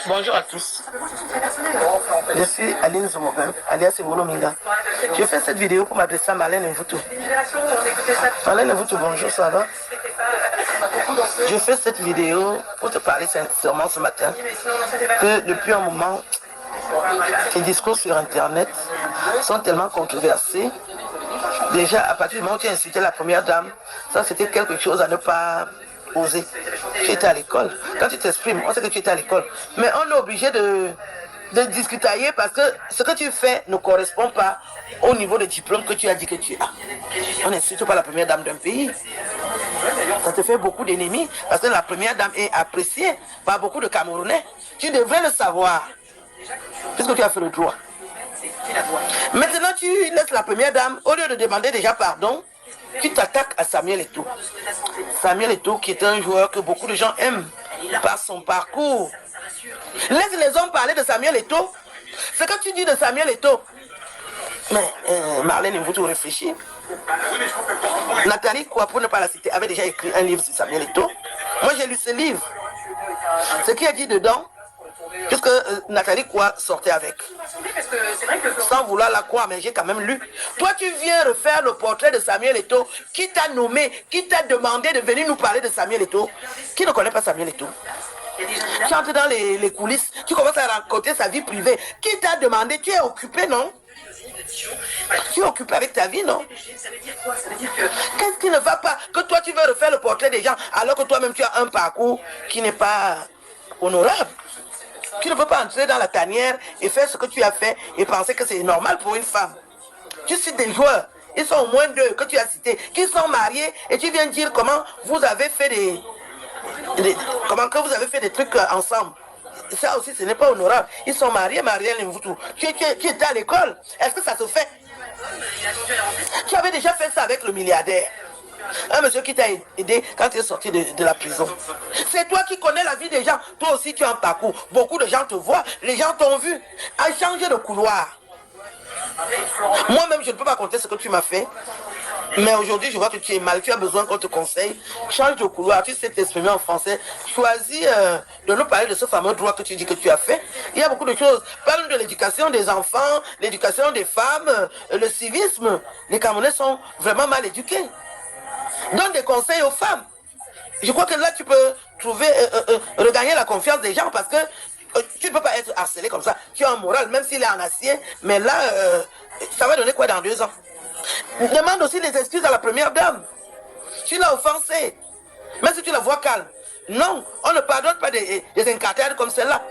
Bonjour à tous. Je suis Aline Zomorin, alias Ebolo Minga. Je fais cette vidéo pour m'adresser à Marlène Mvoutou. Marlène Mvoutou, bonjour, ça va? Je fais cette vidéo pour te parler sincèrement ce matin que depuis un moment, les discours sur Internet sont tellement controversés. Déjà, à partir du moment où tu as insulté la première dame, ça c'était quelque chose à ne pas oser. Tu étais à l'école. Quand tu t'exprimes, on sait que tu étais à l'école. Mais on est obligé de discutailler parce que ce que tu fais ne correspond pas au niveau de diplôme que tu as dit que tu as. On n'insulte pas la première dame d'un pays. Ça te fait beaucoup d'ennemis parce que la première dame est appréciée par beaucoup de Camerounais. Tu devrais le savoir puisque tu as fait le droit. Maintenant, tu laisses la première dame, au lieu de demander déjà pardon, tu t'attaques à Samuel Eto'o. Samuel Eto'o qui est un joueur que beaucoup de gens aiment par son parcours. Laisse les hommes parler de Samuel Eto'o. Ce que tu dis de Samuel Eto'o. Mais Marlène Mvoutou réfléchit. Nathalie Kouya, pour ne pas la citer, avait déjà écrit un livre sur Samuel Eto'o. Moi j'ai lu ce livre. Ce qu'il a dit dedans, puisque Nathalie Kouya sortait avec. Sans vouloir la croire, mais j'ai quand même lu. Toi, tu viens refaire le portrait de Samuel Eto'o. Qui t'a nommé, qui t'a demandé de venir nous parler de Samuel Eto'o? Qui ne connaît pas Samuel Eto'o? Tu entres dans les coulisses, tu commences à raconter sa vie privée. Qui t'a demandé? Tu es occupé, non? Tu es occupé avec ta vie, non? Qu'est-ce qui ne va pas? Que toi, tu veux refaire le portrait des gens alors que toi-même, tu as un parcours qui n'est pas honorable. Tu ne peux pas entrer dans la tanière et faire ce que tu as fait et penser que c'est normal pour une femme. Tu cites des joueurs, ils sont au moins deux que tu as cités, qui sont mariés et tu viens dire comment vous avez fait comment que vous avez fait des trucs ensemble. Ça aussi, ce n'est pas honorable. Ils sont mariés, Marlène Mvoutou. Tu étais à l'école. Est-ce que ça se fait? Tu avais déjà fait ça avec le milliardaire. Un monsieur qui t'a aidé quand tu es sorti de la prison. C'est toi qui connais la vie des gens. Toi aussi, tu as un parcours. Beaucoup de gens te voient. Les gens t'ont vu. À changer de couloir. Moi-même, je ne peux pas compter ce que tu m'as fait. Mais aujourd'hui, je vois que tu es mal. Tu as besoin qu'on te conseille. Change de couloir. Tu sais t'exprimer en français. Choisis de nous parler de ce fameux droit que tu dis que tu as fait. Il y a beaucoup de choses. Parle de l'éducation des enfants, l'éducation des femmes, le civisme. Les Camerounais sont vraiment mal éduqués. Donne des conseils aux femmes. Je crois que là, tu peux trouver, regagner la confiance des gens parce que tu ne peux pas être harcelé comme ça. Tu as un moral, même s'il est en acier. Mais là, ça va donner quoi dans 2 ans? Demande aussi des excuses à la première dame. Tu l'as offensée. Même si tu la vois calme. Non, on ne pardonne pas des incartades comme celle-là.